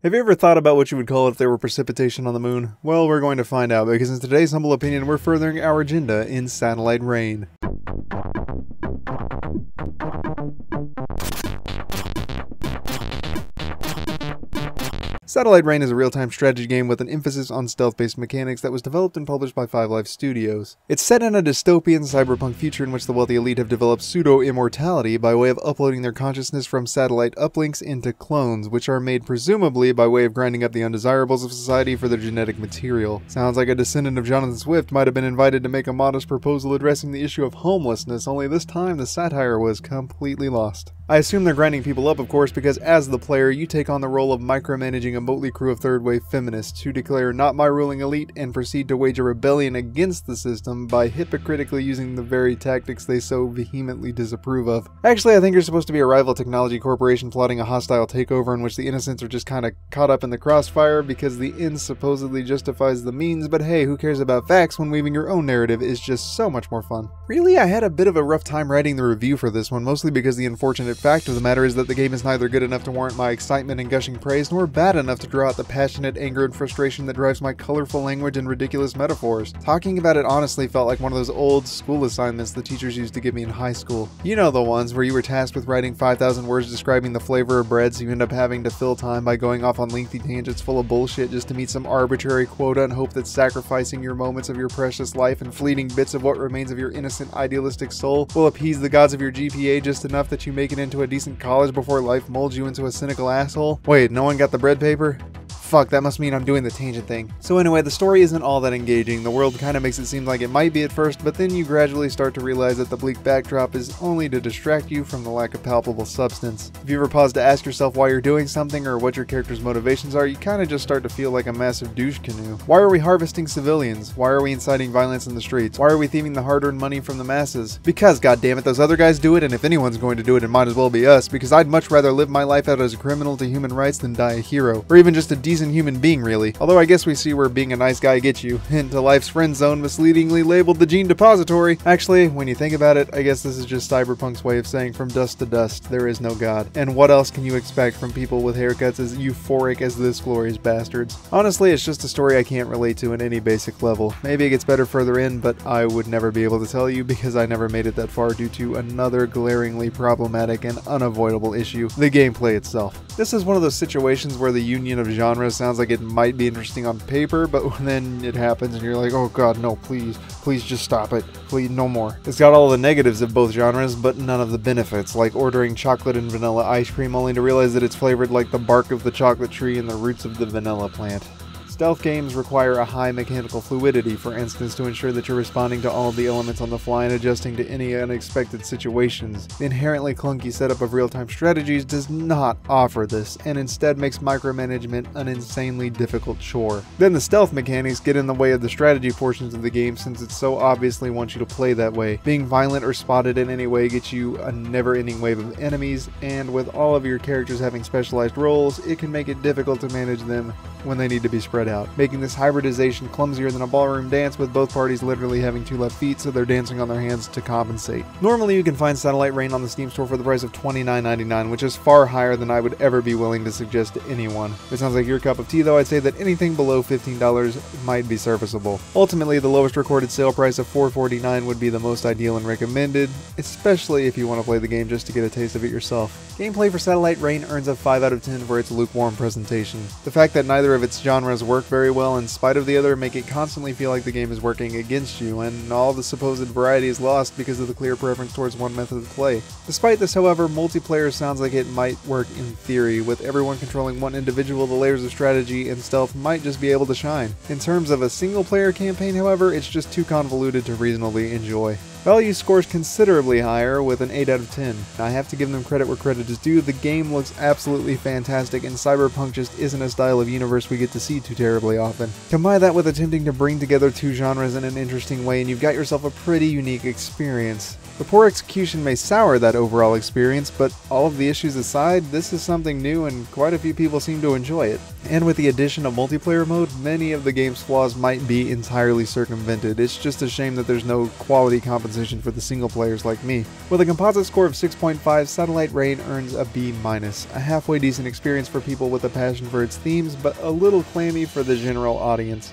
Have you ever thought about what you would call it if there were precipitation on the moon? Well, we're going to find out, because in today's humble opinion, we're furthering our agenda in satellite rain. Satellite Rain is a real-time strategy game with an emphasis on stealth-based mechanics that was developed and published by 5 Live Studios. It's set in a dystopian cyberpunk future in which the wealthy elite have developed pseudo-immortality by way of uploading their consciousness from satellite uplinks into clones, which are made presumably by way of grinding up the undesirables of society for their genetic material. Sounds like a descendant of Jonathan Swift might have been invited to make a modest proposal addressing the issue of homelessness, only this time the satire was completely lost. I assume they're grinding people up, of course, because as the player, you take on the role of micromanaging a motley crew of third-wave feminists who declare not my ruling elite and proceed to wage a rebellion against the system by hypocritically using the very tactics they so vehemently disapprove of. Actually, I think you're supposed to be a rival technology corporation plotting a hostile takeover in which the innocents are just kinda caught up in the crossfire because the end supposedly justifies the means, but hey, who cares about facts when weaving your own narrative is just so much more fun. Really, I had a bit of a rough time writing the review for this one, mostly because the unfortunate fact of the matter is that the game is neither good enough to warrant my excitement and gushing praise, nor bad enough to draw out the passionate anger and frustration that drives my colorful language and ridiculous metaphors. Talking about it honestly felt like one of those old school assignments the teachers used to give me in high school. You know, the ones where you were tasked with writing 5,000 words describing the flavor of bread, so you end up having to fill time by going off on lengthy tangents full of bullshit just to meet some arbitrary quota and hope that sacrificing your moments of your precious life and fleeting bits of what remains of your innocent idealistic soul will appease the gods of your GPA just enough that you make it into a decent college before life molds you into a cynical asshole? Wait, no one got the bread paper? Fuck, that must mean I'm doing the tangent thing. So anyway, the story isn't all that engaging. The world kind of makes it seem like it might be at first, but then you gradually start to realize that the bleak backdrop is only to distract you from the lack of palpable substance. If you ever pause to ask yourself why you're doing something or what your character's motivations are, you kind of just start to feel like a massive douche canoe. Why are we harvesting civilians? Why are we inciting violence in the streets? Why are we thieving the hard-earned money from the masses? Because, goddammit, those other guys do it, and if anyone's going to do it, it might as well be us, because I'd much rather live my life out as a criminal to human rights than die a hero. Or even just a decent human being, really. Although I guess we see where being a nice guy gets you. Into life's friend zone, misleadingly labeled the gene depository. Actually, when you think about it, I guess this is just Cyberpunk's way of saying from dust to dust, there is no God. And what else can you expect from people with haircuts as euphoric as this glorious bastards? Honestly, it's just a story I can't relate to in any basic level. Maybe it gets better further in, but I would never be able to tell you because I never made it that far due to another glaringly problematic and unavoidable issue, the gameplay itself. This is one of those situations where the union of genres sounds like it might be interesting on paper, but then it happens and you're like, oh god, no, please just stop it. Please, no more. It's got all the negatives of both genres, but none of the benefits, like ordering chocolate and vanilla ice cream only to realize that it's flavored like the bark of the chocolate tree and the roots of the vanilla plant. Stealth games require a high mechanical fluidity, for instance, to ensure that you're responding to all of the elements on the fly and adjusting to any unexpected situations. The inherently clunky setup of real-time strategies does not offer this, and instead makes micromanagement an insanely difficult chore. Then the stealth mechanics get in the way of the strategy portions of the game since it so obviously wants you to play that way. Being violent or spotted in any way gets you a never-ending wave of enemies, and with all of your characters having specialized roles, it can make it difficult to manage them when they need to be spread out, making this hybridization clumsier than a ballroom dance, with both parties literally having 2 left feet, so they're dancing on their hands to compensate. Normally you can find Satellite Rain on the Steam store for the price of $29.99, which is far higher than I would ever be willing to suggest to anyone. If it sounds like your cup of tea though, I'd say that anything below $15 might be serviceable. Ultimately, the lowest recorded sale price of $4.49 would be the most ideal and recommended, especially if you want to play the game just to get a taste of it yourself. Gameplay for Satellite Rain earns a 5 out of 10 for its lukewarm presentation. The fact that neither of its genres work very well in spite of the other make it constantly feel like the game is working against you, and all the supposed variety is lost because of the clear preference towards one method of play. Despite this, however, multiplayer sounds like it might work in theory. With everyone controlling one individual, the layers of strategy and stealth might just be able to shine. In terms of a single player campaign, however, it's just too convoluted to reasonably enjoy. Value scores considerably higher with an 8 out of 10. I have to give them credit where credit is due. The game looks absolutely fantastic, and Cyberpunk just isn't a style of universe we get to see too terribly often. Combine that with attempting to bring together 2 genres in an interesting way, and you've got yourself a pretty unique experience. The poor execution may sour that overall experience, but all of the issues aside, this is something new and quite a few people seem to enjoy it. And with the addition of multiplayer mode, many of the game's flaws might be entirely circumvented. It's just a shame that there's no quality compensation for the single players like me. With a composite score of 6.5, Satellite Rain earns a B-, a halfway decent experience for people with a passion for its themes, but a little clammy for the general audience.